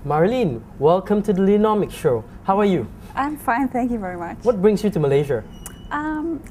Marleen, welcome to the Leaderonomics show. How are you? I'm fine, thank you very much. What brings you to Malaysia?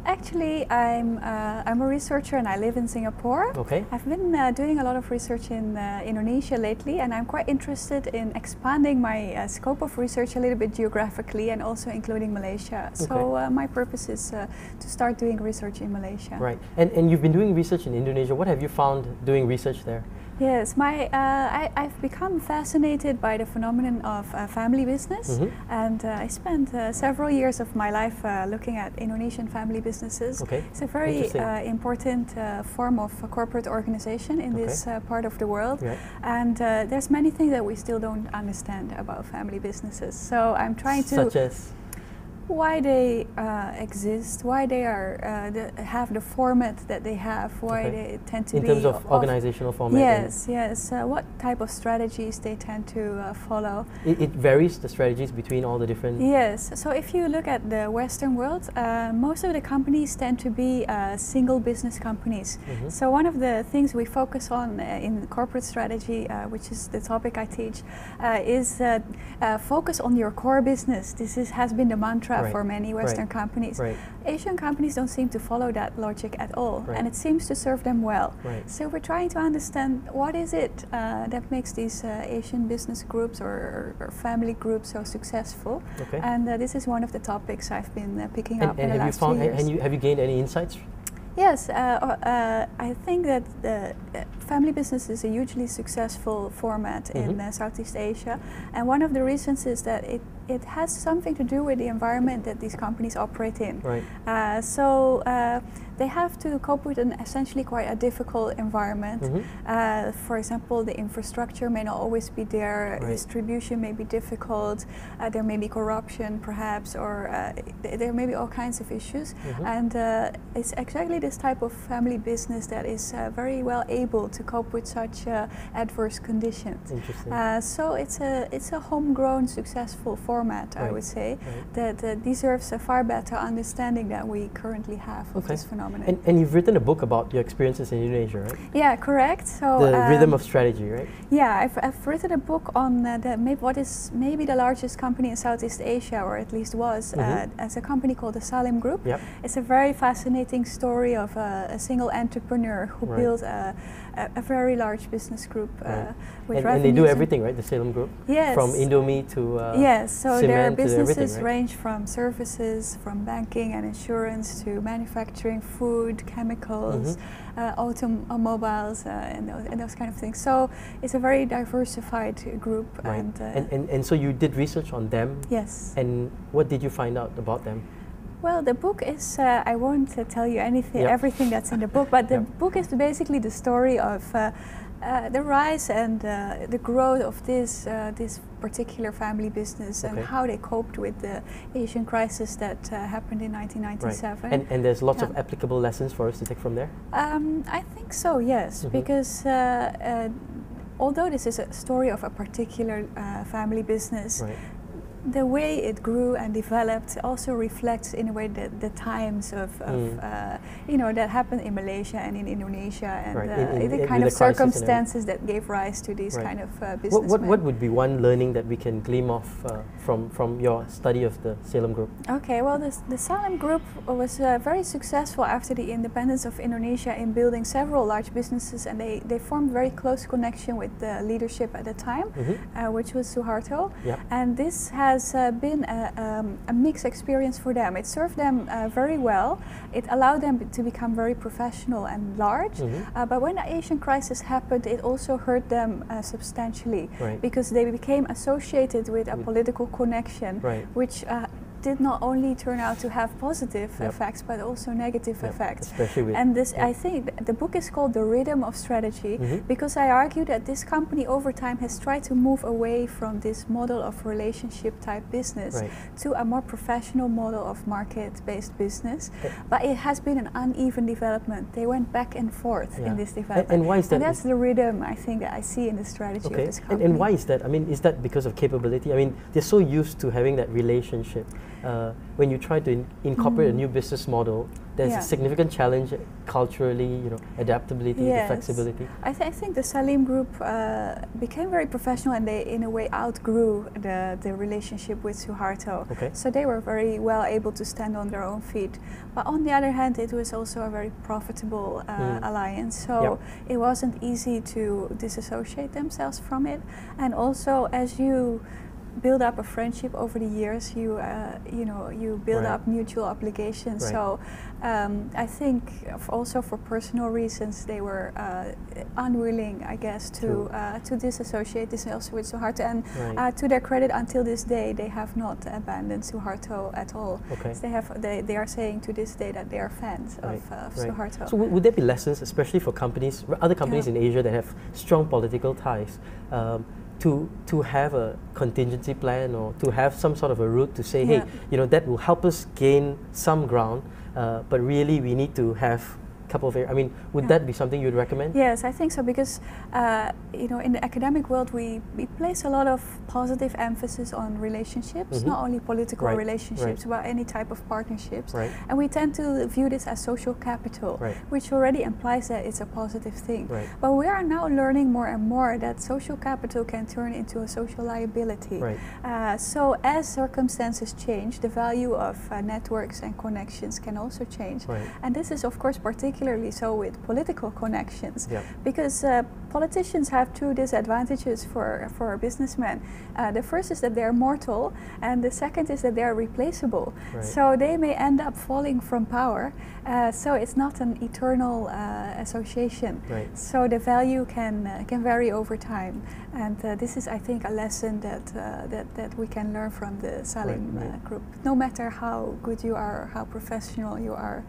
Actually, I'm a researcher and I live in Singapore. Okay. I've been doing a lot of research in Indonesia lately, and I'm quite interested in expanding my scope of research a little bit geographically and also including Malaysia. Okay. So my purpose is to start doing research in Malaysia. Right. And you've been doing research in Indonesia. What have you found doing research there? Yes, I've become fascinated by the phenomenon of family business, and I spent several years of my life looking at Indonesian family businesses. Okay. It's a very important form of corporate organization in this part of the world, and there's many things that we still don't understand about family businesses. So I'm trying to... Such as? Why they exist, why they are have the format that they have, why they tend to be... In terms of organizational format? Yes, yes. What type of strategies they tend to follow. It varies, the strategies between all the different... Yes. So if you look at the Western world, most of the companies tend to be single business companies. So one of the things we focus on in corporate strategy, which is the topic I teach, is focus on your core business. This has been the mantra for many Western companies. Asian companies don't seem to follow that logic at all, and it seems to serve them well. So we're trying to understand what is it that makes these Asian business groups or family groups so successful. And this is one of the topics I've been picking up in the last 2 years. And have you gained any insights? Yes, I think that the family business is a hugely successful format in Southeast Asia, and one of the reasons is that it has something to do with the environment that these companies operate in. So they have to cope with an essentially quite a difficult environment. For example, the infrastructure may not always be there, distribution may be difficult, there may be corruption perhaps, or there may be all kinds of issues. And it's exactly this type of family business that is very well able to cope with such adverse conditions. So it's a homegrown successful format, I would say, that deserves a far better understanding than we currently have of this phenomenon. And you've written a book about your experiences in Indonesia, right? Yeah, correct. So the rhythm of strategy, right? Yeah, I've written a book on what is maybe the largest company in Southeast Asia, or at least was, as a company called the Salem Group. It's a very fascinating story of a single entrepreneur who built a very large business group. And they do everything, right? The Salem Group? Yes. From Indomie to yes, so their businesses right? range from services, from banking and insurance to manufacturing, food, chemicals, automobiles, and those kind of things. So it's a very diversified group. And so you did research on them? Yes. And what did you find out about them? Well, the book is, I won't tell you everything that's in the book, but the book is basically the story of the rise and the growth of this particular family business and how they coped with the Asian crisis that happened in 1997. And there's lots of applicable lessons for us to take from there? I think so, yes, because although this is a story of a particular family business, the way it grew and developed also reflects in a way the times of that happened in Malaysia and in Indonesia, and the kind of circumstances that gave rise to these kind of businessmen. What would be one learning that we can glean off from your study of the Salem Group? Okay, well, the Salem Group was very successful after the independence of Indonesia in building several large businesses, and they formed very close connection with the leadership at the time, which was Suharto, and this has been a mixed experience for them. It served them very well. It allowed them to become very professional and large. But when the Asian crisis happened, it also hurt them substantially, because they became associated with a political connection, which did not only turn out to have positive effects, but also negative effects. And this, I think, the book is called The Rhythm of Strategy, because I argue that this company over time has tried to move away from this model of relationship type business to a more professional model of market-based business. But it has been an uneven development. They went back and forth in this development. And why is that? And that's the rhythm, I think, that I see in the strategy of this company. And why is that? I mean, is that because of capability? I mean, they're so used to having that relationship. When you try to incorporate a new business model, there's a significant challenge culturally, you know, adaptability, the flexibility. I think the Salim Group became very professional, and they in a way outgrew the relationship with Suharto. Okay. So they were very well able to stand on their own feet. But on the other hand, it was also a very profitable alliance. So it wasn't easy to disassociate themselves from it. And also, as you build up a friendship over the years, you build up mutual obligations. So I think also for personal reasons they were unwilling, I guess, to disassociate themselves with Suharto. And to their credit, until this day, they have not abandoned Suharto at all. Okay. So they are saying to this day that they are fans of Suharto. So would there be lessons, especially for companies, other companies in Asia that have strong political ties, to have a contingency plan, or to have some sort of a route to say, hey, you know, that will help us gain some ground, but really we need to have a couple of areas. I mean, would that be something you would recommend? Yes, I think so, because you know, in the academic world we place a lot of positive emphasis on relationships, not only political relationships, but any type of partnerships. And we tend to view this as social capital, which already implies that it's a positive thing. But we are now learning more and more that social capital can turn into a social liability. So as circumstances change, the value of networks and connections can also change. And this is of course particularly so with political connections, because politicians have two disadvantages for businessmen. The first is that they're mortal, and the second is that they're replaceable. So they may end up falling from power. So it's not an eternal association. So the value can vary over time, and this is, I think, a lesson that we can learn from the Salim Group. No matter how good you are, how professional you are,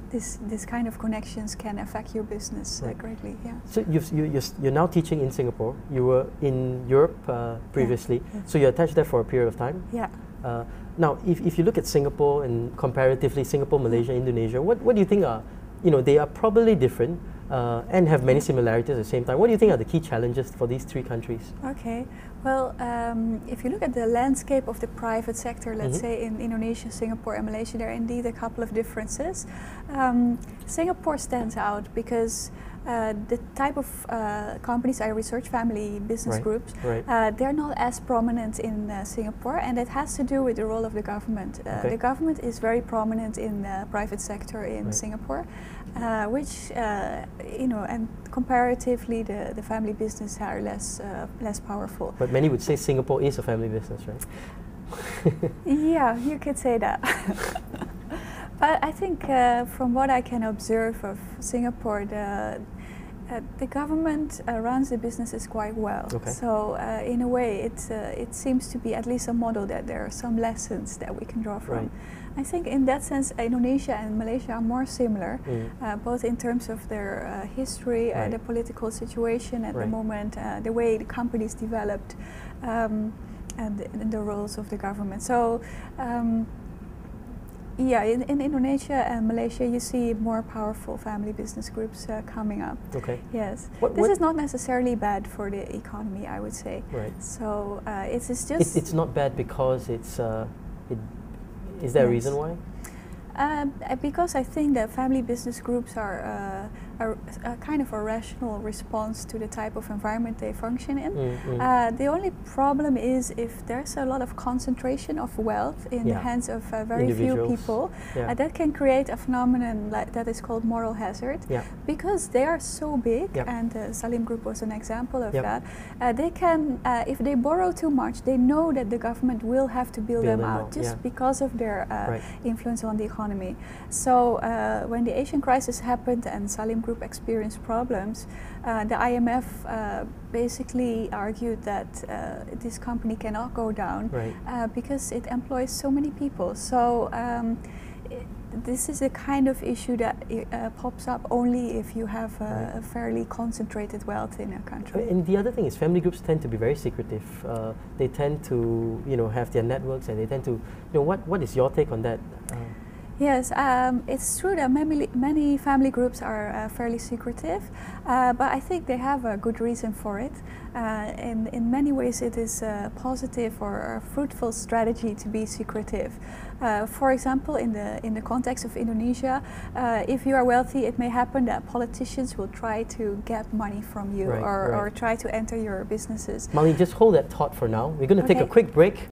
this kind of connections can affect your business greatly. So you're now teaching in Singapore. You were in Europe previously, so you're attached there for a period of time. Now, if you look at Singapore and comparatively Singapore, Malaysia, Indonesia, what do you think are, you know, they are probably different and have many similarities at the same time. What do you think are the key challenges for these three countries? Okay, well, if you look at the landscape of the private sector, let's say in Indonesia, Singapore and Malaysia, there are indeed a couple of differences. Singapore stands out because the type of companies I research, family business groups, they're not as prominent in Singapore, and it has to do with the role of the government. The government is very prominent in the private sector in Singapore, which, you know, and comparatively the family business are less powerful. But many would say Singapore is a family business, right? Yeah, you could say that. But I think from what I can observe of Singapore, the government runs the businesses quite well. So in a way, it seems to be at least a model that there are some lessons that we can draw from. I think in that sense, Indonesia and Malaysia are more similar, both in terms of their history, the political situation at the moment, the way the companies developed, and the roles of the government. So. Yeah, in Indonesia and Malaysia, you see more powerful family business groups coming up. Yes, this is not necessarily bad for the economy, I would say. So it's just it's not bad because it's. Is there a reason why? Because I think that family business groups are a kind of a rational response to the type of environment they function in. The only problem is if there's a lot of concentration of wealth in the hands of very few people, that can create a phenomenon that is called moral hazard. Because they are so big, and the Salim Group was an example of that, they can, if they borrow too much, they know that the government will have to bail them out just because of their influence on the economy. So when the Asian crisis happened and Salim Group experienced problems, the IMF basically argued that this company cannot go down because it employs so many people. So this is a kind of issue that pops up only if you have a fairly concentrated wealth in a country. And the other thing is, family groups tend to be very secretive. They tend to, you know, have their networks, and they tend to, you know, what is your take on that? Yes, it's true that many family groups are fairly secretive, but I think they have a good reason for it. In many ways it is a positive or a fruitful strategy to be secretive. For example, in the context of Indonesia, if you are wealthy, it may happen that politicians will try to get money from you, or try to enter your businesses. Marleen, just hold that thought for now. We're going to take a quick break.